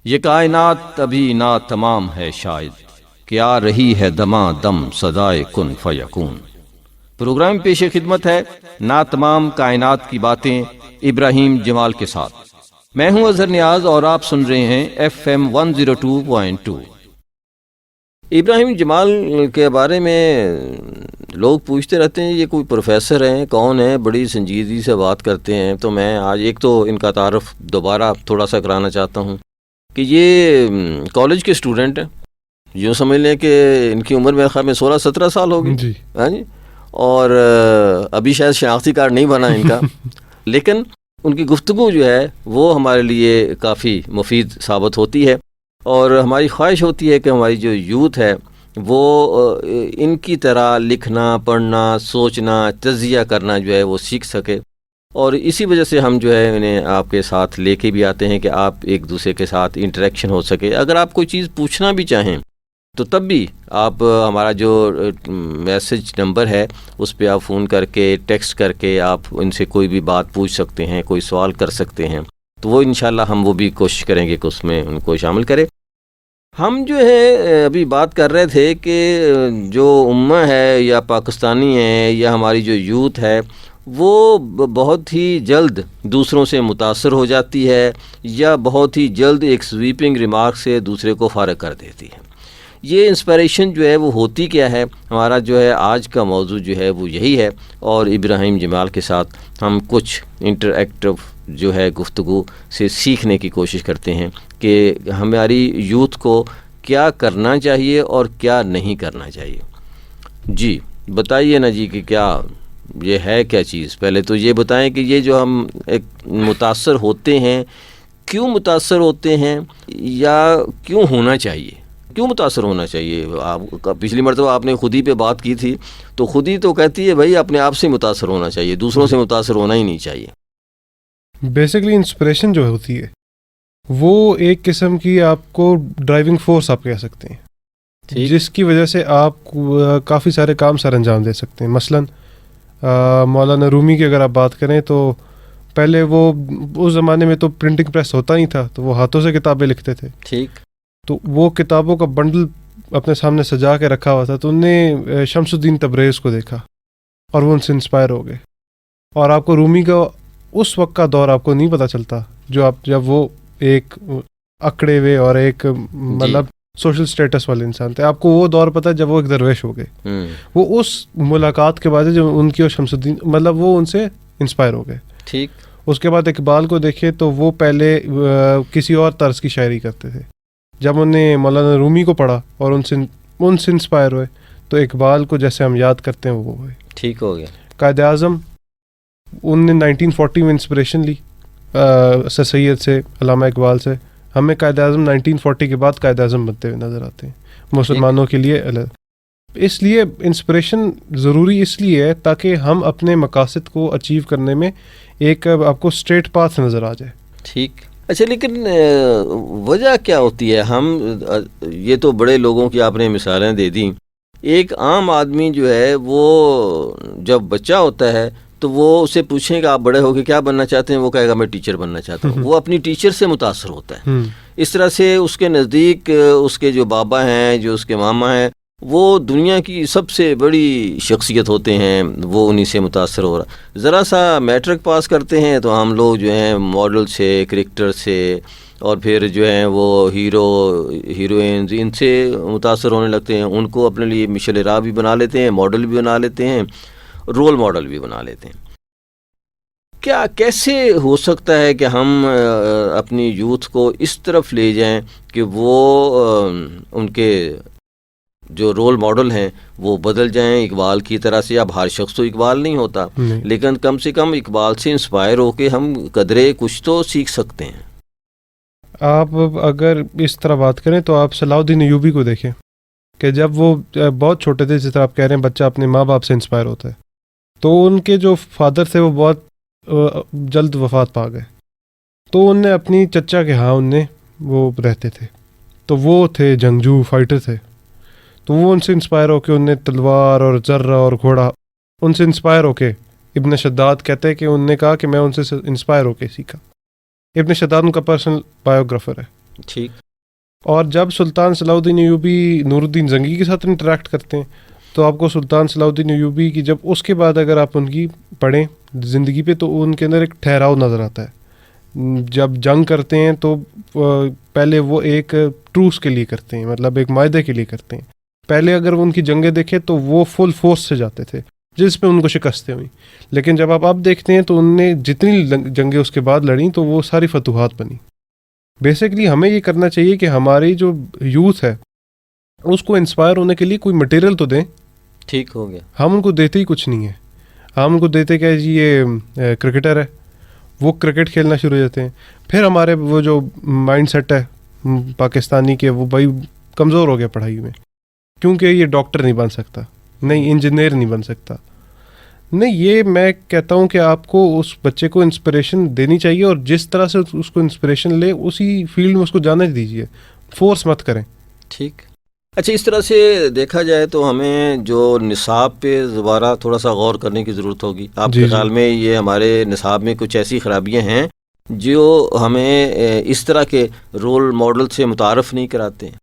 یہ کائنات ابھی ناتمام ہے شاید کہ آ رہی ہے دماں دم صدائے کن فیکون۔ پروگرام پیش خدمت ہے ناتمام کائنات کی باتیں ابراہیم جمال کے ساتھ۔ میں ہوں اظہر نیاز اور آپ سن رہے ہیں FM 102.2۔ ابراہیم جمال کے بارے میں لوگ پوچھتے رہتے ہیں یہ کوئی پروفیسر ہیں، کون ہیں، بڑی سنجیدگی سے بات کرتے ہیں، تو میں آج ایک تو ان کا تعارف دوبارہ تھوڑا سا کرانا چاہتا ہوں کہ یہ کالج کے اسٹوڈنٹ ہیں۔ یوں سمجھ لیں کہ ان کی عمر میرے خیال میں 16-17 سال ہوگی جی، ہاں جی، اور ابھی شاید شناختی کارڈ نہیں بنا ان کا لیکن ان کی گفتگو جو ہے وہ ہمارے لیے کافی مفید ثابت ہوتی ہے، اور ہماری خواہش ہوتی ہے کہ ہماری جو یوتھ ہے وہ ان کی طرح لکھنا، پڑھنا، سوچنا، تجزیہ کرنا جو ہے وہ سیکھ سکے، اور اسی وجہ سے ہم جو ہے انہیں آپ کے ساتھ لے کے بھی آتے ہیں کہ آپ ایک دوسرے کے ساتھ انٹریکشن ہو سکے۔ اگر آپ کوئی چیز پوچھنا بھی چاہیں تو تب بھی آپ ہمارا جو میسج نمبر ہے اس پہ آپ فون کر کے، ٹیکسٹ کر کے آپ ان سے کوئی بھی بات پوچھ سکتے ہیں، کوئی سوال کر سکتے ہیں، تو وہ انشاءاللہ ہم وہ بھی کوشش کریں گے کہ اس میں ان کو شامل کریں۔ ہم جو ہے ابھی بات کر رہے تھے کہ جو امہ ہے یا پاکستانی ہے یا ہماری جو یوتھ ہے وہ بہت ہی جلد دوسروں سے متاثر ہو جاتی ہے، یا بہت ہی جلد ایک سویپنگ ریمارک سے دوسرے کو فارغ کر دیتی ہے۔ یہ انسپائریشن جو ہے وہ ہوتی کیا ہے؟ ہمارا جو ہے آج کا موضوع جو ہے وہ یہی ہے، اور ابراہیم جمال کے ساتھ ہم کچھ انٹریکٹیو جو ہے گفتگو سے سیکھنے کی کوشش کرتے ہیں کہ ہماری یوتھ کو کیا کرنا چاہیے اور کیا نہیں کرنا چاہیے۔ جی بتائیے نا جی کہ کیا یہ ہے کیا چیز؟ پہلے تو یہ بتائیں کہ یہ جو ہم ایک متاثر ہوتے ہیں، کیوں متاثر ہوتے ہیں، یا کیوں ہونا چاہیے؟ کیوں متاثر ہونا چاہیے؟ آپ پچھلی مرتبہ آپ نے خود ہی پہ بات کی تھی، تو خود ہی تو کہتی ہے بھائی اپنے آپ سے متاثر ہونا چاہیے، دوسروں سے متاثر ہونا ہی نہیں چاہیے۔ بیسکلی انسپریشن جو ہوتی ہے وہ ایک قسم کی آپ کو ڈرائیونگ فورس آپ کہہ سکتے ہیں، جس کی وجہ سے آپ کافی سارے کام سر انجام دے سکتے ہیں۔ مثلاً مولانا رومی کی اگر آپ بات کریں تو پہلے وہ اس زمانے میں تو پرنٹنگ پریس ہوتا نہیں تھا، تو وہ ہاتھوں سے کتابیں لکھتے تھے، ٹھیک، تو وہ کتابوں کا بنڈل اپنے سامنے سجا کے رکھا ہوا تھا، تو انہوں نے شمس الدین تبریز کو دیکھا اور وہ ان سے انسپائر ہو گئے۔ اور آپ کو رومی کا اس وقت کا دور آپ کو نہیں پتہ چلتا جب وہ ایک اکڑے ہوئے اور ایک مطلب سوشل سٹیٹس والے انسان تھے، آپ کو وہ دور پتہ جب وہ ایک درویش ہو گئے۔ وہ اس ملاقات کے بعد جو ان کی اور شمس الدین مطلب وہ ان سے انسپائر ہو گئے۔ ٹھیک، اس کے بعد اقبال کو دیکھے تو وہ پہلے کسی اور طرز کی شاعری کرتے تھے، جب انہوں نے مولانا رومی کو پڑھا اور ان سے انسپائر ہوئے تو اقبال کو جیسے ہم یاد کرتے ہیں وہ ہوئے۔ ٹھیک ہو گیا۔ قائد اعظم ان نے 1940 میں انسپریشن لی سر سید سے، علامہ اقبال سے۔ ہمیں قائد اعظم 1940 کے بعد قائد اعظم بنتے ہوئے نظر آتے ہیں مسلمانوں کے لیے الگ۔ اس لیے انسپریشن ضروری اس لیے ہے تاکہ ہم اپنے مقاصد کو اچیو کرنے میں ایک آپ کو اسٹریٹ پاتھ نظر آ جائے۔ ٹھیک، اچھا، لیکن وجہ کیا ہوتی ہے؟ ہم یہ تو بڑے لوگوں کی آپ نے مثالیں دے دیں، ایک عام آدمی جو ہے وہ جب بچہ ہوتا ہے تو وہ اسے پوچھیں کہ آپ بڑے ہو کے کیا بننا چاہتے ہیں، وہ کہے گا میں ٹیچر بننا چاہتا ہوں۔ وہ اپنی ٹیچر سے متاثر ہوتا ہے۔ اس طرح سے اس کے نزدیک اس کے جو بابا ہیں، جو اس کے ماما ہیں، وہ دنیا کی سب سے بڑی شخصیت ہوتے ہیں، وہ انہی سے متاثر ہو رہا۔ ذرا سا میٹرک پاس کرتے ہیں تو ہم لوگ جو ہیں ماڈل سے، کرکٹر سے، اور پھر جو ہیں وہ ہیرو ہیروئنز، ان سے متاثر ہونے لگتے ہیں، ان کو اپنے لیے مشعل راہ بھی بنا لیتے ہیں، ماڈل بھی بنا لیتے ہیں، رول ماڈل بھی بنا لیتے ہیں۔ کیا کیسے ہو سکتا ہے کہ ہم اپنی یوتھ کو اس طرف لے جائیں کہ وہ ان کے جو رول ماڈل ہیں وہ بدل جائیں اقبال کی طرح سے؟ اب ہر شخص تو اقبال نہیں ہوتا، لیکن کم سے کم اقبال سے انسپائر ہو کے ہم قدرے کچھ تو سیکھ سکتے ہیں۔ آپ اگر اس طرح بات کریں تو آپ صلاح الدین ایوبی کو دیکھیں کہ جب وہ بہت چھوٹے تھے، جس طرح آپ کہہ رہے ہیں بچہ اپنے ماں باپ سے انسپائر ہوتا ہے، تو ان کے جو فادر تھے وہ بہت جلد وفات پا گئے، تو ان نے اپنی چچا کے ہاں ان نے وہ رہتے تھے، تو وہ تھے جنگجو فائٹر تھے، تو وہ ان سے انسپائر ہو کے ان نے تلوار اور ذرہ اور گھوڑا ان سے انسپائر ہو کے، ابن شداد کہتے ہیں کہ ان نے کہا کہ میں ان سے انسپائر ہو کے سیکھا۔ ابن شداد ان کا پرسنل بایوگرافر ہے، ٹھیک. اور جب سلطان صلاح الدین ایوبی نور الدین زنگی کے ساتھ انٹریکٹ کرتے ہیں تو آپ کو سلطان صلاح الدین ایوبی کی جب اس کے بعد اگر آپ ان کی پڑھیں زندگی پہ تو ان کے اندر ایک ٹھہراؤ نظر آتا ہے. جب جنگ کرتے ہیں تو پہلے وہ ایک ٹروس کے لیے کرتے ہیں, مطلب ایک معاہدے کے لیے کرتے ہیں. پہلے اگر ان کی جنگیں دیکھیں تو وہ فل فورس سے جاتے تھے جس میں ان کو شکستیں ہوئیں, لیکن جب آپ اب دیکھتے ہیں تو ان نے جتنی جنگیں اس کے بعد لڑیں تو وہ ساری فتوحات بنی. بیسکلی ہمیں یہ کرنا چاہیے کہ ہماری جو یوتھ ہے اس کو انسپائر ہونے کے لیے کوئی مٹیریل تو دیں. ٹھیک ہو گیا. ہم ان کو دیتے ہی کچھ نہیں ہے. ہم ان کو دیتے کہ جی یہ کرکٹر ہے, وہ کرکٹ کھیلنا شروع ہو جاتے ہیں. پھر ہمارے وہ جو مائنڈ سیٹ ہے پاکستانی کے وہ بھائی کمزور ہو گیا پڑھائی میں, کیونکہ یہ ڈاکٹر نہیں بن سکتا, نہیں انجینئر نہیں بن سکتا. نہیں, یہ میں کہتا ہوں کہ آپ کو اس بچے کو انسپریشن دینی چاہیے اور جس طرح سے اس کو انسپریشن لے اسی فیلڈ میں اس کو جانے دیجیے, فورس مت کریں. ٹھیک. اچھا, اس طرح سے دیکھا جائے تو ہمیں جو نصاب پہ دوبارہ تھوڑا سا غور کرنے کی ضرورت ہوگی. آپ کے خیال میں یہ ہمارے نصاب میں کچھ ایسی خرابیاں ہیں جو ہمیں اس طرح کے رول ماڈل سے متعارف نہیں کراتے ہیں؟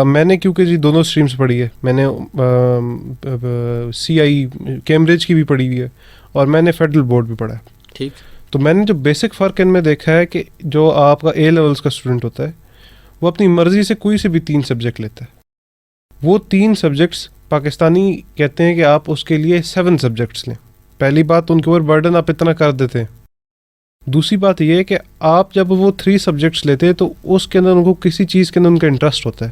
میں نے کیونکہ جی دونوں اسٹریمز پڑھی ہے, میں نے CI کیمبرج کی بھی پڑھی ہوئی ہے اور میں نے فیڈرل بورڈ بھی پڑھا ہے. ٹھیک. تو میں نے جو بیسک فرق ان میں دیکھا ہے کہ جو آپ کا A لیولس کا اسٹوڈنٹ ہوتا ہے وہ اپنی مرضی سے کوئی سے بھی 3 سبجیکٹ لیتا ہے. وہ 3 سبجیکٹس پاکستانی کہتے ہیں کہ آپ اس کے لیے 7 سبجیکٹس لیں. پہلی بات, ان کے اوپر برڈن آپ اتنا کر دیتے ہیں. دوسری بات یہ ہے کہ آپ جب وہ 3 سبجیکٹس لیتے ہیں تو اس کے اندر ان کو کسی چیز کے اندر ان کا انٹرسٹ ہوتا ہے.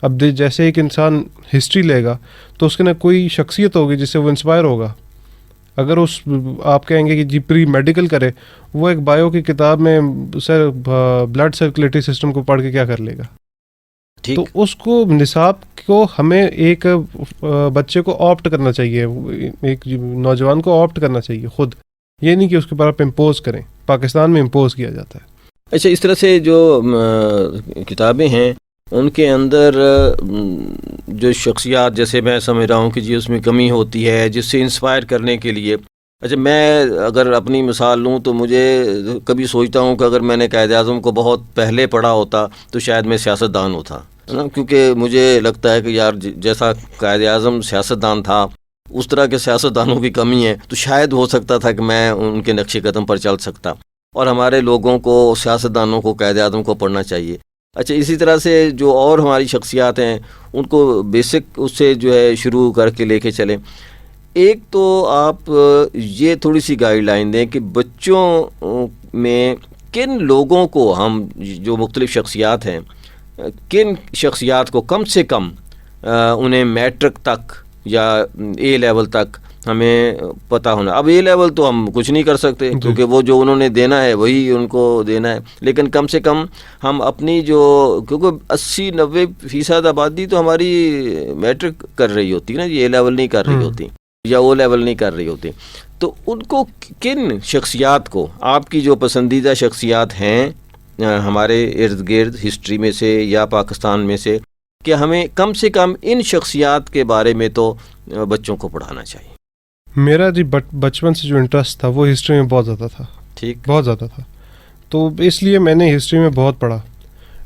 اب جیسے ایک انسان ہسٹری لے گا تو اس کے اندر کوئی شخصیت ہوگی جس سے وہ انسپائر ہوگا. اگر اس آپ کہیں گے کہ جی پری میڈیکل کرے, وہ ایک بایو کی کتاب میں سر بلڈ سرکولیٹری سسٹم کو پڑھ کے کیا کر لے گا. تو اس کو نصاب کو ہمیں ایک بچے کو آپٹ کرنا چاہیے, ایک نوجوان کو آپٹ کرنا چاہیے خود, یہ نہیں کہ اس کے اوپر آپ امپوز کریں. پاکستان میں امپوز کیا جاتا ہے. اچھا, اس طرح سے جو کتابیں ہیں ان کے اندر جو شخصیات, جیسے میں سمجھ رہا ہوں کہ جی اس میں کمی ہوتی ہے جس سے انسپائر کرنے کے لیے. اچھا, میں اگر اپنی مثال لوں تو مجھے کبھی سوچتا ہوں کہ اگر میں نے قائد اعظم کو بہت پہلے پڑھا ہوتا تو شاید میں سیاستدان ہوتا, ہے نا, کیونکہ مجھے لگتا ہے کہ یار جیسا قائد اعظم سیاستدان تھا اس طرح کے سیاستدانوں کی کمی ہے, تو شاید ہو سکتا تھا کہ میں ان کے نقش قدم پر چل سکتا. اور ہمارے لوگوں کو, سیاستدانوں کو قائد اعظم کو پڑھنا چاہیے. اچھا, اسی طرح سے جو اور ہماری شخصیات ہیں ان کو بیسک اس سے جو ہے شروع کر کے لے کے چلیں. ایک تو آپ یہ تھوڑی سی گائیڈ لائن دیں کہ بچوں میں کن لوگوں کو ہم, جو مختلف شخصیات ہیں, کن شخصیات کو کم سے کم انہیں میٹرک تک یا A لیول تک ہمیں پتہ ہونا. اب A لیول تو ہم کچھ نہیں کر سکتے کیونکہ وہ جو انہوں نے دینا ہے وہی ان کو دینا ہے, لیکن کم سے کم ہم اپنی جو, کیونکہ 80-90% آبادی تو ہماری میٹرک کر رہی ہوتی ہے نا, یہ A لیول نہیں کر رہی ہوتی یا O لیول نہیں کر رہی ہوتی. تو ان کو کن شخصیات کو, آپ کی جو پسندیدہ شخصیات ہیں ہمارے ارد گرد ہسٹری میں سے یا پاکستان میں سے, کہ ہمیں کم سے کم ان شخصیات کے بارے میں تو بچوں کو پڑھانا چاہیے. میرا جی بچپن سے جو انٹرسٹ تھا وہ ہسٹری میں بہت زیادہ تھا. ٹھیک, بہت زیادہ تھا. تو اس لیے میں نے ہسٹری میں بہت پڑھا.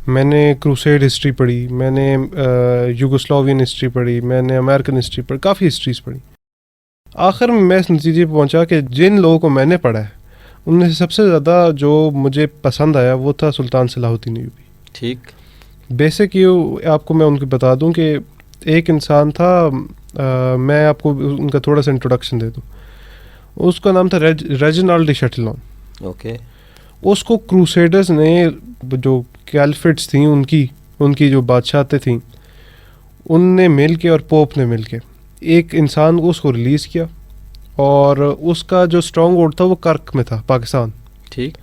میں نے کروسیڈ ہسٹری پڑھی, میں نے یوگوسلاوین ہسٹری پڑھی, میں نے امریکن ہسٹری پڑھی, کافی ہسٹریز پڑھی. آخر میں اس نتیجے پہ پہنچا کہ جن لوگوں کو میں نے پڑھا ہے ان میں سے سب سے زیادہ جو مجھے پسند آیا وہ تھا سلطان صلاح الدین ایوبی. ٹھیک. بیسک یہ آپ کو میں ان کو بتا دوں کہ ایک انسان تھا, میں آپ کو ان کا تھوڑا سا انٹروڈکشن دے دوں. اس کا نام تھا ریجینالڈ ڈی شٹلون. اوکے. اس کو کروسیڈرز نے, جو کیلفٹس تھیں ان کی جو بادشاہتیں تھیں, ان نے مل کے اور پوپ نے مل کے ایک انسان کو اس کو ریلیز کیا, اور اس کا جو اسٹرانگ ہولڈ تھا وہ کرک میں تھا, پاکستان. ٹھیک.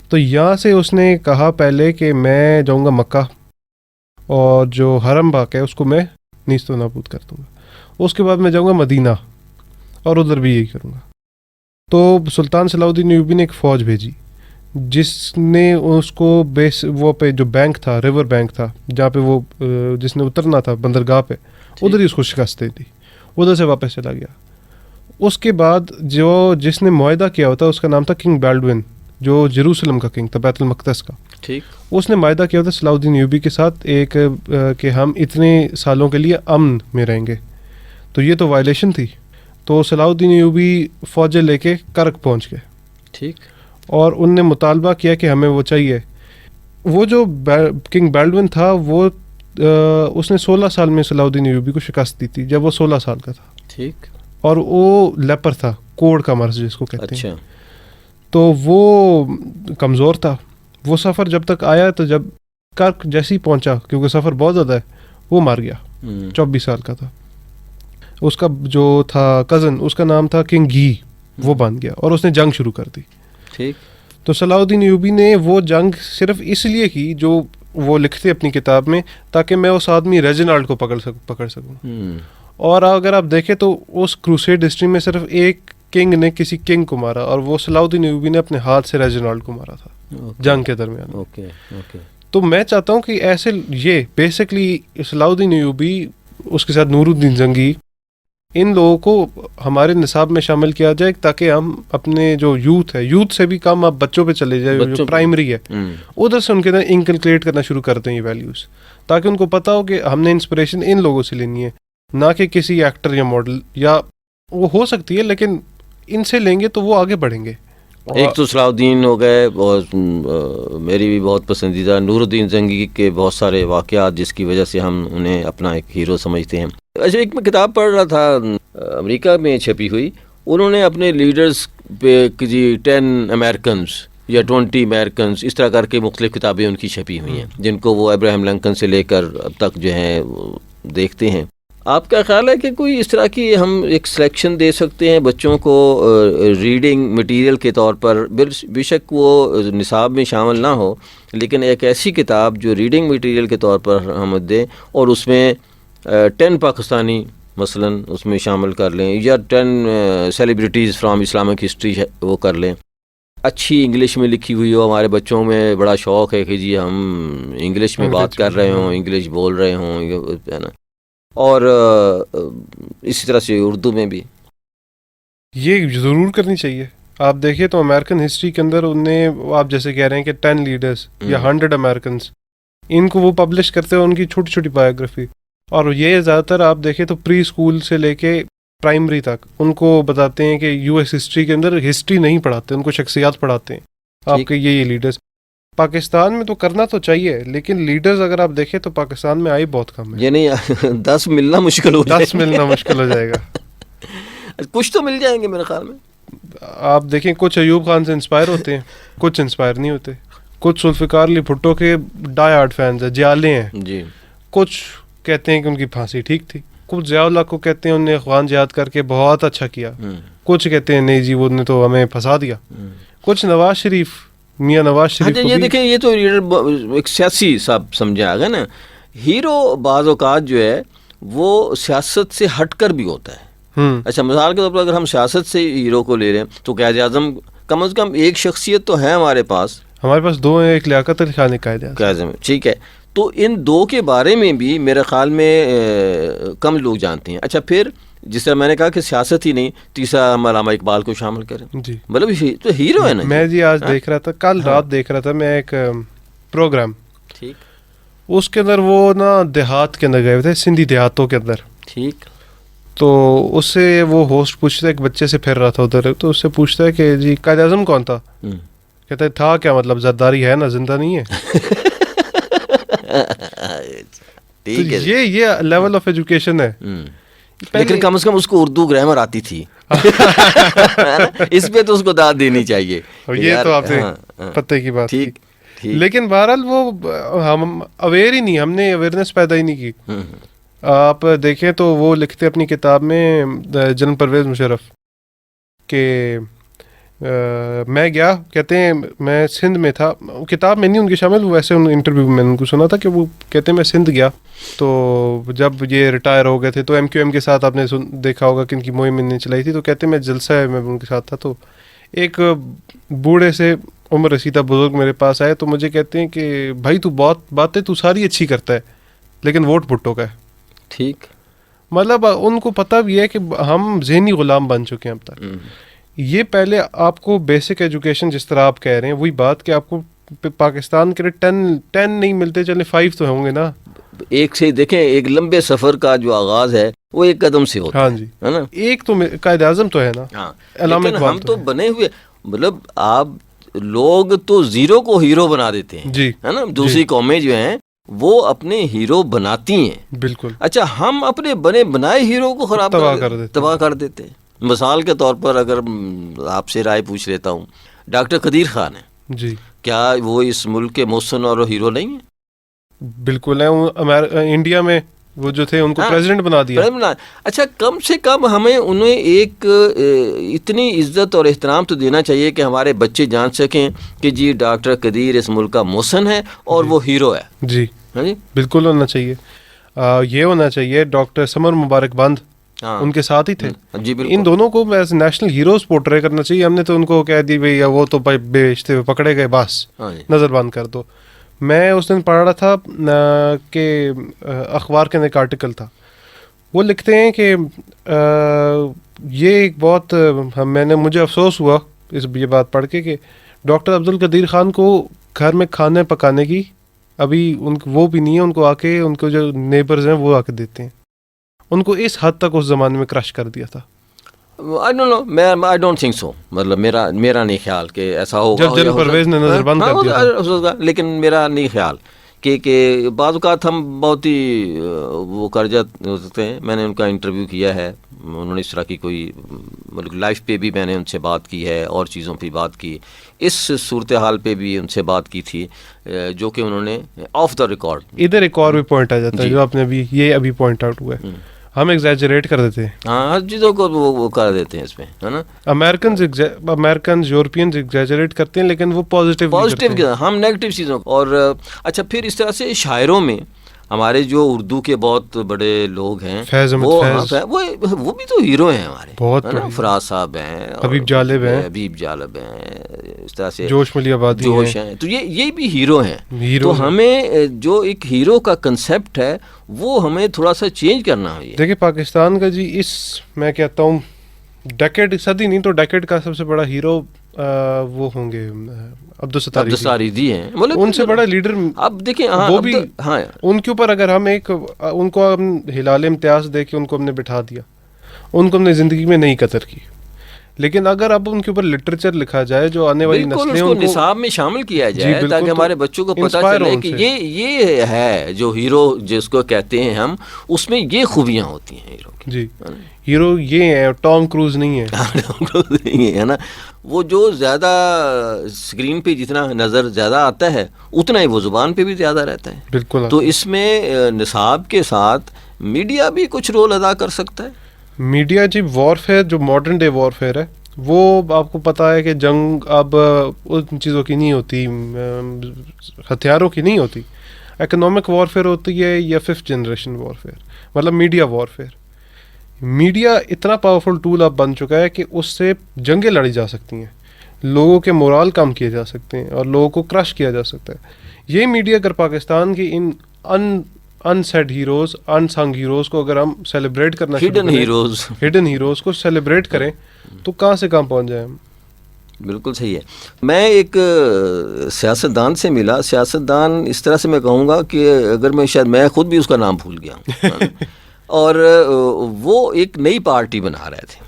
تو یہاں سے اس نے کہا پہلے کہ میں جاؤں گا مکہ اور جو حرم باقی ہے اس کو میں نیست و نابود کر دوں گا. اس کے بعد میں جاؤں گا مدینہ اور ادھر بھی یہی کروں گا. تو سلطان صلاح الدین ایوبی نے ایک فوج بھیجی جس نے اس کو وہ پہ جو بینک تھا, ریور بینک تھا جہاں پہ وہ جس نے اترنا تھا بندرگاہ پہ, ادھر ہی اس کو شکست دے دی, ادھر سے واپس چلا گیا. اس کے بعد جس نے معاہدہ کیا ہوتا اس کا نام تھا کنگ بیلڈون, جو جیروسلم کا کنگ تھا، بیت المقدس کا. ٹھیک. اس نے معاہدہ کیا تھا صلاح الدین ایوبی کے ساتھ ایک کہ ہم اتنے سالوں کے لیے امن میں رہیں گے. تو یہ تو وائلیشن تھی. تو صلاح الدین ایوبی فوجیں لے کے کرک پہنچ گئے. ٹھیک. اور ان نے مطالبہ کیا کہ ہمیں وہ چاہیے. وہ جو کنگ بیلڈون تھا وہ اس نے 16 سال میں صلاح الدین ایوبی کو شکست دی تھی جب وہ 16 سال کا تھا. ٹھیک. اور وہ لیپر تھا، کوڑ کا مرض جس کو کہتے ہیں. اچھا. تو وہ کمزور تھا. وہ سفر جب تک آیا تو جب کرک جیسے ہی پہنچا، کیونکہ سفر بہت زیادہ ہے، وہ مار گیا. 24 سال کا تھا. اس کا جو تھا کزن، اس کا نام تھا کنگ گھی، وہ بن گیا اور اس نے جنگ شروع کر دی. ٹھیک. تو صلاح الدین ایوبی نے وہ جنگ صرف اس لیے کی، جو وہ لکھتے اپنی کتاب میں، تاکہ میں اس آدمی ریجینالڈ کو پکڑ سکوں. اور اگر آپ دیکھیں تو اس کروسیڈ ہسٹری میں صرف ایک کنگ نے کسی کنگ کو مارا، اور وہ صلاح الدین ایوبی نے اپنے ہاتھ سے ریجینالڈ کو مارا تھا جنگ کے درمیان. تو میں چاہتا ہوں کہ ایسے یہ بیسکلی صلاح الدین ایوبی، اس کے ساتھ نور الدین زنگی، ان لوگوں کو ہمارے نصاب میں شامل کیا جائے تاکہ ہم اپنے جو یوتھ ہے، یوتھ سے بھی کم آپ بچوں پہ چلے جائیں جو پرائمری ہے، ادھر سے ان کے اندر انکلکیٹ کرنا شروع کر دیں یہ ویلیوز، تاکہ ان کو پتا ہو کہ ہم نے انسپریشن ان لوگوں سے لینی ہے، نہ کہ کسی ایکٹر یا ماڈل، یا وہ ہو سکتی ہے لیکن ان سے لیں گے تو وہ آگے بڑھیں گے. ایک تو صلاح الدین ہو گئے، اور میری بھی بہت پسندیدہ نور الدین زنگی کے بہت سارے واقعات جس کی وجہ سے ہم انہیں اپنا ایک ہیرو سمجھتے ہیں. اچھا، ایک میں کتاب پڑھ رہا تھا امریکہ میں چھپی ہوئی، انہوں نے اپنے لیڈرز پہ جی 10 امریکنز یا 20 امریکنز اس طرح کر کے مختلف کتابیں ان کی چھپی ہوئی ہیں، جن کو وہ ابراہیم لنکن سے لے کر اب تک جو ہیں دیکھتے ہیں. آپ کا خیال ہے کہ کوئی اس طرح کی ہم ایک سلیکشن دے سکتے ہیں بچوں کو ریڈنگ مٹیریل کے طور پر؟ بے شک وہ نصاب میں شامل نہ ہو، لیکن ایک ایسی کتاب جو ریڈنگ مٹیریل کے طور پر ہم دیں، اور اس میں 10 پاکستانی مثلاً اس میں شامل کر لیں، یا 10 سیلیبریٹیز فرام اسلامک ہسٹری وہ کر لیں، اچھی انگلش میں لکھی ہوئی ہو. ہمارے بچوں میں بڑا شوق ہے کہ جی ہم انگلش میں بات کر رہے ہوں، انگلش بول رہے ہوں، ہے نا. اور اسی طرح سے اردو میں بھی یہ ضرور کرنی چاہیے. آپ دیکھیں تو امریکن ہسٹری کے اندر انہیں، آپ جیسے کہہ رہے ہیں کہ 10 لیڈرز یا 100 امریکنز، ان کو وہ پبلش کرتے ہیں ان کی چھوٹی چھوٹی بایوگرافی. اور یہ زیادہ تر آپ دیکھیں تو پری اسکول سے لے کے پرائمری تک ان کو بتاتے ہیں کہ یو ایس ہسٹری کے اندر ہسٹری نہیں پڑھاتے، ان کو شخصیات پڑھاتے ہیں. آپ کے یہ لیڈرز پاکستان میں تو کرنا تو چاہیے، لیکن لیڈرز اگر آپ دیکھیں تو پاکستان میں آئی بہت کم ہے. یعنی 10 ملنا مشکل ہو جائے 10 ملنا مشکل ہو جائے گا. کچھ تو مل جائیں گے میرے خیال میں. آپ دیکھیں کچھ ایوب خان سے انسپائر ہوتے ہیں، کچھ انسپائر نہیں ہوتے. کچھ ذوالفقار علی بھٹو کے ڈائی ہارڈ فینز ہیں، جیالے ہیں جی. کچھ کہتے ہیں کہ ان کی پھانسی ٹھیک تھی. کچھ ضیاء اللہ کو کہتے ہیں انہوں نے افغان جہاد کر کے بہت اچھا کیا. کچھ کہتے ہیں نہیں جی وہ نے تو ہمیں پھنسا دیا. کچھ نواز شریف، میاں نواز شریف. یہ دیکھیں، یہ تو ایک سیاسی صاحب سمجھا گا نا. ہیرو بعض اوقات جو ہے وہ سیاست سے ہٹ کر بھی ہوتا ہے. اچھا، مثال کے طور پر اگر ہم سیاست سے ہیرو کو لے رہے ہیں تو قائد اعظم کم از کم ایک شخصیت تو ہے ہمارے پاس 2 ہیں، ایک لیاقت علی خان، قائد اعظم. ٹھیک ہے، تو ان 2 کے بارے میں بھی میرے خیال میں کم لوگ جانتے ہیں. اچھا، پھر جس طرح میں نے کہا کہ سیاست ہی نہیں، تیسرا علامہ اقبال کو شامل کریں جی. مطلب تو ہیرو ہے نا. میں جی آج دیکھ رہا تھا، کل رات دیکھ رہا تھا میں ایک پروگرام، ٹھیک، اس کے اندر وہ نا دیہات کے اندر گئے ہوئے تھے، سندھی دیہاتوں کے اندر. ٹھیک. تو اس سے وہ ہوسٹ پوچھتا ہے، ایک بچے سے پھر رہا تھا ادھر، تو اس سے پوچھتا ہے کہ جی قائد اعظم کون تھا؟ کہتا ہے تھا کیا مطلب، زرداری ہے نا، زندہ نہیں ہے. یہ لیول آف ایجوکیشن ہے. لیکن کم از کم اس کو اردو گرامر آتی تھی. اس پہ تو اس کو داد دینی چاہیے. یہ تو آپ سے پتہ کی بات. ٹھیک. لیکن بہرحال وہ ہم اویئر ہی نہیں، ہم نے اویئرنیس پیدا ہی نہیں کی. آپ دیکھیں تو وہ لکھتے اپنی کتاب میں جنرل پرویز مشرف کہ میں گیا، کہتے ہیں میں سندھ میں تھا، کتاب میں نہیں ان کے شامل، وہ ایسے انٹرویو میں نے ان کو سنا تھا کہ وہ کہتے ہیں میں سندھ گیا تو جب یہ ریٹائر ہو گئے تھے تو MQM کے ساتھ آپ نے دیکھا ہوگا کہ ان کی مہم نے چلائی تھی. تو کہتے ہیں میں جلسہ ہے، میں ان کے ساتھ تھا، تو ایک بوڑھے سے عمر رسیدہ بزرگ میرے پاس آئے تو مجھے کہتے ہیں کہ بھائی تو بہت باتیں تو ساری اچھی کرتا ہے لیکن ووٹ بھٹو کا ہے. ٹھیک. مطلب ان کو پتہ بھی ہے کہ ہم ذہنی غلام بن چکے ہیں اب تک. یہ پہلے آپ کو بیسک ایجوکیشن جس طرح آپ کہہ رہے ہیں وہی بات کہ آپ کو پاکستان کے لیے 10 نہیں ملتے، چلے 5 تو ہوں گے نا. ایک سے دیکھیں، ایک لمبے سفر کا جو آغاز ہے وہ ایک قدم سے ہوتا ہاں جی، ہے نا. ایک تو قائد اعظم تو ہے نا. ہاں، علامہ لیکن اقبال ہم تو بنے ہوئے، مطلب آپ لوگ تو زیرو کو ہیرو بنا دیتے ہیں جی، ہے نا. دوسری قومیں جو ہیں وہ اپنے ہیرو بناتی ہیں. بالکل. اچھا، ہم اپنے بنے بنائے ہیرو کو خراب تباہ کر دیتے ہیں. مثال کے طور پر اگر آپ سے رائے پوچھ لیتا ہوں، ڈاکٹر قدیر خان ہیں جی، کیا وہ اس ملک کے محسن اور ہیرو نہیں ہیں؟ بالکل ہے. انڈیا میں وہ جو تھے ان کو پریزیڈنٹ بنا دیا. اچھا، کم سے کم ہمیں انہیں ایک اتنی عزت اور احترام تو دینا چاہیے کہ ہمارے بچے جان سکیں کہ جی ڈاکٹر قدیر اس ملک کا محسن ہے اور وہ ہیرو ہے. جی، بالکل ہونا چاہیے. یہ ہونا چاہیے. ڈاکٹر سمر مبارک بند ان کے ساتھ ہی تھے. جی بالکل. ان دونوں کو ایز نیشنل ہیروز پورٹرے کرنا چاہیے. ہم نے تو ان کو کہہ دی بھائی وہ تو بیچتے ہوئے پکڑے گئے، بس نظر بند کر دو. میں اس دن پڑھ رہا تھا کہ اخبار کے اندر ایک آرٹیکل تھا، وہ لکھتے ہیں کہ یہ ایک بہت مجھے افسوس ہوا یہ بات پڑھ کے کہ ڈاکٹر عبدالقدیر خان کو گھر میں کھانے پکانے کی ابھی وہ بھی نہیں ہے. ان کو آ کے ان کو جو نیبرز ہیں وہ آ کے دیتے ہیں. ان کو اس حد تک اس زمانے میں کرش کر دیا تھا. I don't know, I don't think so. مطلب میرا نہیں خیال کہ ایسا ہوگا. جب جنرل پرویز نے نظر بند کر دیا تھا، لیکن میرا نہیں خیال کہ بعض اوقات ہم بہت ہی وہ کر جاتے ہیں. میں نے ان کا انٹرویو کیا ہے، انہوں نے اس طرح کی کوئی مطلب لائف پہ بھی میں نے ان سے بات کی ہے اور چیزوں پہ بات کی. اس صورتحال پہ بھی ان سے بات کی تھی جو کہ انہوں نے آف دا ریکارڈ. ادھر ایک اور بھی پوائنٹ آ جاتا ہے جو آپ نے ابھی پوائنٹ آؤٹ ہوا ہے. ہم ایگزیجریٹ کر دیتے ہیں. ہاں، ہر چیزوں کو وہ کر دیتے ہیں اس میں، ہے نا. امریکنز یورپینز ایگزیجریٹ کرتے ہیں لیکن وہ پازیٹیو ہم نیگیٹو چیزوں. اور اچھا، پھر اس طرح سے شاعروں میں ہمارے جو اردو کے بہت بڑے لوگ ہیں وہ بھی تو ہیرو ہیں ہمارے. بہت فراز صاحب ہیں، حبیب جالب ہیں، اس طرح سے جوش ملی آبادی جوش ہیں. تو یہ بھی ہیرو ہیں. تو ہمیں جو ایک ہیرو کا کنسیپٹ ہے وہ ہمیں تھوڑا سا چینج کرنا ہے. دیکھیں پاکستان کا جی میں کہتا ہوں ڈیکیڈ، صدی نہیں تو ڈیکیڈ کا سب سے بڑا ہیرو وہ ہوں گے عبدالستار ایدھی ہیں. ان سے بڑا لیڈر اب دیکھیں وہ بھی. ہاں، ان کے اوپر اگر ہم ان کو ہم ہلال امتیاز دے کے ان کو ہم نے بٹھا دیا، ان کو ہم نے زندگی میں نہیں قدر کی. لیکن اگر اب ان کے اوپر لٹریچر لکھا جائے جو آنے والی نسلیں اس کو نصاب میں شامل کیا جائے تاکہ ہمارے بچوں کو پتہ چلے کہ یہ ہے جو ہیرو جس کو کہتے ہیں ہم، اس میں یہ خوبیاں ہوتی ہیں ہیرو کی. جی، ہیرو یہ ہے، ٹام کروز نہیں ہے نا. وہ جو زیادہ اسکرین پہ جتنا نظر زیادہ آتا ہے اتنا ہی وہ زبان پہ بھی زیادہ رہتا ہے. بالکل. تو اس میں نصاب کے ساتھ میڈیا بھی کچھ رول ادا کر سکتا ہے. میڈیا جی وارفیئر جو ماڈرن ڈے وارفیئر ہے وہ آپ کو پتہ ہے کہ جنگ اب ان چیزوں کی نہیں ہوتی، ہتھیاروں کی نہیں ہوتی. اکنامک وارفیئر ہوتی ہے یا 5th جنریشن وارفیئر، مطلب میڈیا وارفیئر. میڈیا اتنا پاورفل ٹول اب بن چکا ہے کہ اس سے جنگیں لڑی جا سکتی ہیں، لوگوں کے مورال کم کیے جا سکتے ہیں اور لوگوں کو کرش کیا جا سکتا ہے. یہ میڈیا اگر پاکستان کی ان انسیڈ ہیروز، انسنگ ہیروز کو اگر ہم سیلیبریٹ کرنا ہڈن ہیروز کو سیلیبریٹ کریں تو کہاں سے کہاں پہنچ جائیں ہم. بالکل صحیح ہے. میں ایک سیاستدان سے ملا، سیاستدان اس طرح سے میں کہوں گا کہ اگر میں خود بھی اس کا نام بھول گیا ہوں اور وہ ایک نئی پارٹی بنا رہے تھے.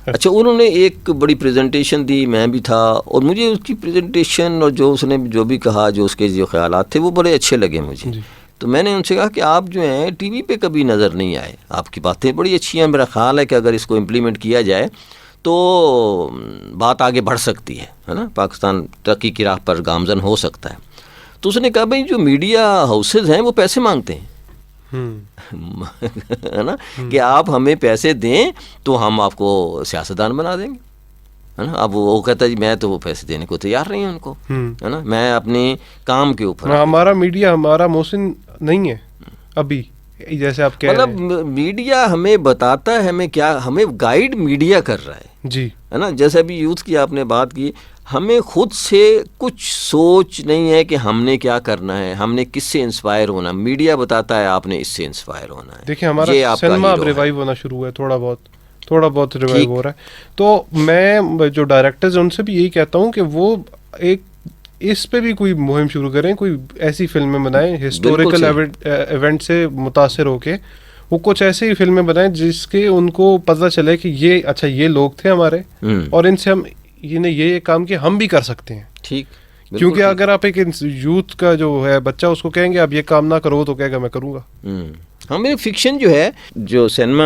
اچھا، انہوں نے ایک بڑی پریزنٹیشن دی، میں بھی تھا، اور مجھے اس کی پریزنٹیشن اور جو اس نے جو بھی کہا، جو اس کے جو خیالات تھے وہ بڑے اچھے لگے مجھے. تو میں نے ان سے کہا کہ آپ جو ہیں ٹی وی پہ کبھی نظر نہیں آئے، آپ کی باتیں بڑی اچھی ہیں، میرا خیال ہے کہ اگر اس کو امپلیمنٹ کیا جائے تو بات آگے بڑھ سکتی ہے نا، پاکستان ترقی کی راہ پر گامزن ہو سکتا ہے. تو اس نے کہا بھائی جو میڈیا ہاؤسز ہیں وہ پیسے مانگتے ہیں ہے نا، کہ آپ ہمیں پیسے دیں تو ہم آپ کو سیاستدان بنا دیں گے، ہے نا. اب وہ کہتا ہے جی میں تو وہ پیسے دینے کو تیار نہیں ہوں ان کو، ہے نا. میں اپنے کام کے اوپر، ہمارا میڈیا ہمارا محسن نہیں ہے ابھی، جیسے آپ کہہ رہے ہیں. مطلب میڈیا ہمیں بتاتا ہے، ہمیں کیا، ہمیں گائیڈ میڈیا کر رہا ہے جی، ہے نا. جیسے ابھی یوتھ کی آپ نے بات کی، ہمیں خود سے کچھ سوچ نہیں ہے کہ ہم نے کیا کرنا ہے، ہم نے کس سے انسپائر ہونا. میڈیا بتاتا ہے آپ نے اس سے انسپائر ہونا ہے. دیکھیں ہمارا سینما اب ریوائیو ہونا شروع ہوا ہے تھوڑا بہت. تھوڑا بہت ریوائیو ہو رہا ہے. تو میں جو ڈائریکٹرز ہیں ان سے بھی یہی کہتا ہوں کہ وہ ایک اس پہ بھی کوئی مہم شروع کریں, کوئی ایسی فلمیں بنائیں ہسٹوریکل ایونٹ سے متاثر ہو کے, وہ کچھ ایسی فلمیں بنائیں جس کے ان کو پتہ چلے کہ یہ اچھا یہ لوگ تھے ہمارے اور ان سے ہم یہ کام کہ ہم بھی کر سکتے ہیں. ٹھیک, کیونکہ اگر آپ ایک یوتھ کا جو ہے بچہ اس کو کہیں گے آپ یہ کام نہ کرو تو کہے گا میں کروں گا. ہمیں فکشن جو ہے, جو سینما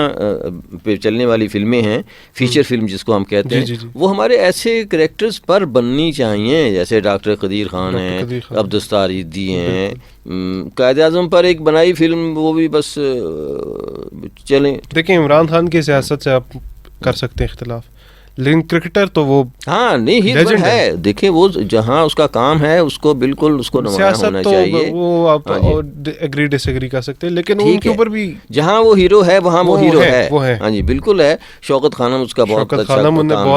پہ چلنے والی فلمیں ہیں, فیچر فلم جس کو ہم کہتے ہیں, وہ ہمارے ایسے کریکٹرز پر بننی چاہیے جیسے ڈاکٹر قدیر خان ہیں, عبدالستار ایدھی ہیں, قائد اعظم پر ایک بنائی فلم وہ بھی بس چلیں. دیکھیں عمران خان کی سیاست سے آپ کر سکتے ہیں اختلاف, لیکن کرکٹر تو وہ ہاں نہیں ہیرو ہے. دیکھیں وہ جہاں اس کا کام ہے اس کو بالکل اس کو نمایاں ہونا چاہیے. وہ آپ ایگری ڈس ایگری کر سکتے ہیں, لیکن ان کے اوپر بھی جہاں وہ ہیرو ہے وہاں وہ ہیرو ہے. ہاں جی بالکل ہے. شوکت خانم اس کا بہت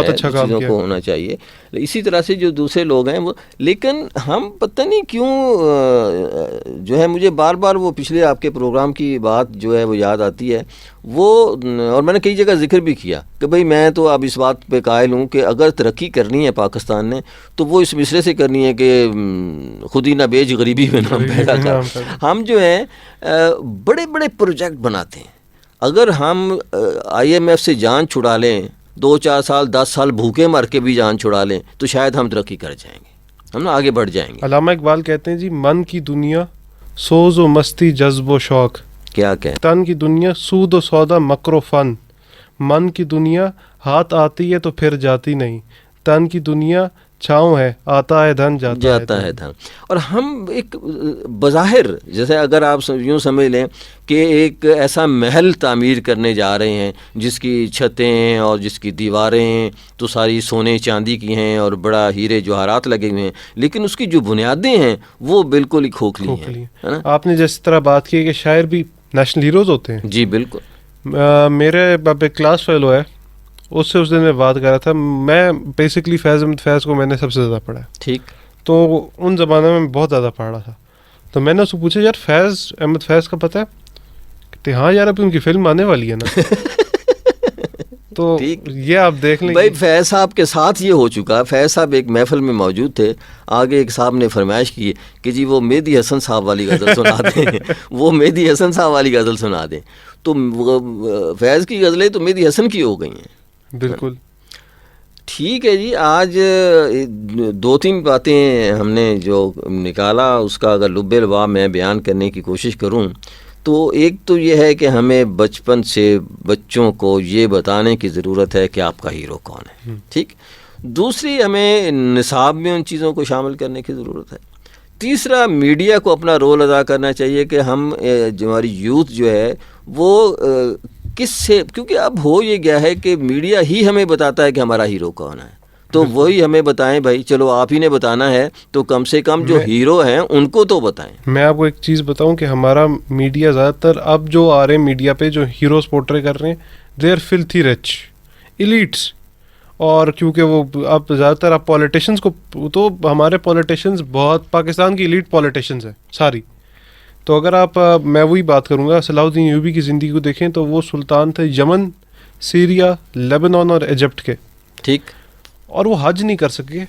اچھا کام کو ہونا چاہیے. اسی طرح سے جو دوسرے لوگ ہیں وہ, لیکن ہم پتہ نہیں کیوں جو ہے مجھے بار بار وہ پچھلے آپ کے پروگرام کی بات جو ہے وہ یاد آتی ہے وہ, اور میں نے کئی جگہ ذکر بھی کیا کہ بھئی میں تو اب اس بات پہ قائل ہوں کہ اگر ترقی کرنی ہے پاکستان نے تو وہ اس مصرے سے کرنی ہے کہ خود ہی نہ بیچ غریبی میں نام پیدا کر. ہم جو ہیں بڑے بڑے پروجیکٹ بناتے ہیں. اگر ہم IMF سے جان چھڑا لیں, 2-4 سال 10 سال بھوکے مر کے بھی جان چھڑا لیں تو شاید ہم ترقی کر جائیں گے, ہم نا آگے بڑھ جائیں گے. علامہ اقبال کہتے ہیں جی من کی دنیا سوز و مستی جذب و شوق, کیا کہ تن کی دنیا سود و سودا مکر و فن, من کی دنیا ہاتھ آتی ہے تو پھر جاتی نہیں, تن کی دنیا چھاؤں ہے آتا ہے دھن جاتا ہے دھن. اور ہم ایک بظاہر جیسے اگر آپ یوں سمجھ لیں کہ ایک ایسا محل تعمیر کرنے جا رہے ہیں جس کی چھتیں اور جس کی دیواریں تو ساری سونے چاندی کی ہیں اور بڑا ہیرے جواہرات لگے ہوئے ہیں, لیکن اس کی جو بنیادیں ہیں وہ بالکل ہی کھوکھلی ہیں. آپ نے جس طرح بات کی کہ شاعر بھی نیشنل ہیروز ہوتے ہیں. جی بالکل. میرے اب ایک کلاس فیلو ہے, اس سے اس دن میں بات کر رہا تھا. میں بیسکلی فیض احمد فیض کو میں نے سب سے زیادہ پڑھا ہے. ٹھیک. تو ان زمانوں میں بہت زیادہ پڑھ رہا تھا. تو میں نے اس کو پوچھا یار فیض احمد فیض کا پتہ ہے؟ کہتے ہاں یار ابھی ان کی فلم آنے والی ہے نا. تو یہ آپ دیکھ لیں بھائی فیض صاحب کے ساتھ یہ ہو چکا. فیض صاحب ایک محفل میں موجود تھے, آگے ایک صاحب نے فرمائش کی کہ جی وہ مہدی حسن صاحب والی غزل سنا دیں, وہ مہدی حسن صاحب والی غزل سنا دیں. تو فیض کی غزلیں تو مہدی حسن کی ہو گئی ہیں. بالکل ٹھیک ہے جی. آج 2-3 باتیں ہم نے جو نکالا اس کا اگر لب لباب میں بیان کرنے کی کوشش کروں تو ایک تو یہ ہے کہ ہمیں بچپن سے بچوں کو یہ بتانے کی ضرورت ہے کہ آپ کا ہیرو کون ہے. ٹھیک. دوسری ہمیں نصاب میں ان چیزوں کو شامل کرنے کی ضرورت ہے. تیسرا میڈیا کو اپنا رول ادا کرنا چاہیے کہ ہم جو ہماری یوتھ جو ہے وہ کس سے, کیونکہ اب ہو یہ گیا ہے کہ میڈیا ہی ہمیں بتاتا ہے کہ ہمارا ہیرو کون ہے, تو وہی ہمیں بتائیں بھائی, چلو آپ ہی نے بتانا ہے تو کم سے کم جو ہیرو ہیں ان کو تو بتائیں. میں آپ کو ایک چیز بتاؤں کہ ہمارا میڈیا زیادہ تر اب جو آ رہے ہیں میڈیا پہ جو ہیروز پورٹرے کر رہے ہیں they are filthy rich elites. اور کیونکہ وہ اب زیادہ تر آپ پولیٹیشنز کو, تو ہمارے پولیٹیشنز بہت پاکستان کی ایلیٹ پولیٹیشنز ہیں ساری. تو اگر آپ, میں وہی بات کروں گا, صلاح الدین ایوبی کی زندگی کو دیکھیں تو وہ سلطان تھے یمن, سیریا, لیبنان اور ایجپٹ کے. ٹھیک. اور وہ حج نہیں کر سکے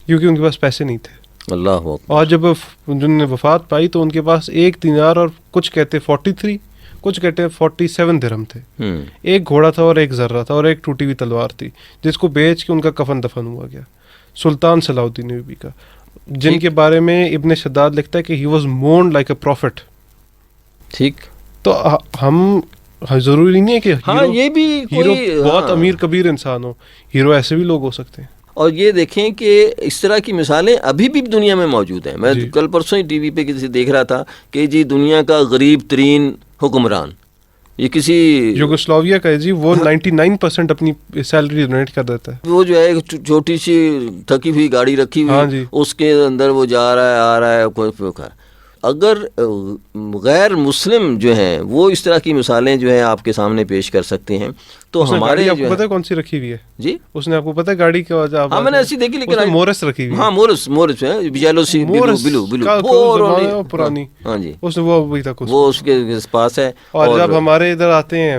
کیونکہ ان کے پاس پیسے نہیں تھے. اللہ اکبر. اور جب انہوں نے وفات پائی تو ان کے پاس 1 دینار اور کچھ کہتے 43, کچھ کہتے 47 درہم تھے. ایک گھوڑا تھا اور ایک ذرہ تھا اور ایک ٹوٹی ہوئی تلوار تھی جس کو بیچ کے ان کا کفن دفن ہوا گیا. سلطان صلاح الدین ایوبی کا, جن کے بارے میں ابن شداد لکھتا ہے کہ he was mourned like a prophet. ٹھیک. تو ہم ضروری نہیں ہے کہ ہاں یہ بھی ہیرو بہت امیر کبیر انسان ہو, ہیرو ایسے بھی لوگ ہو سکتے ہیں. اور یہ دیکھیں کہ اس طرح کی مثالیں ابھی بھی دنیا میں موجود ہیں. میں کل پرسوں ہی ٹی وی پہ کسی دیکھ رہا تھا کہ جی دنیا کا غریب ترین حکمران یہ کسی یوگوسلاویا کا ہے جی, وہ 99% اپنی سیلری ڈونیٹ کر دیتا ہے. وہ جو ہے ایک چھوٹی سی تھکی ہوئی گاڑی رکھی ہوئی, اس کے اندر وہ جا رہا ہے آ رہا ہے. اگر غیر مسلم جو ہیں وہ اس طرح کی مثالیں جو ہیں آپ کے سامنے پیش کر سکتے ہیں تو ہمارے آپ کو پتہ ہے کون سی رکھی ہوئی ہے جی, اس نے آپ کو پتہ ہے گاڑی کا, ہاں میں نے ایسی دیکھی لیکن مورس رکھی ہوئی. ہاں مورس ہے, بیجالو سی بلو پرانی. ہاں جی, اس نے وہ ابھی تک وہ اس کے پاس ہے. اور جب ہمارے ادھر آتے ہیں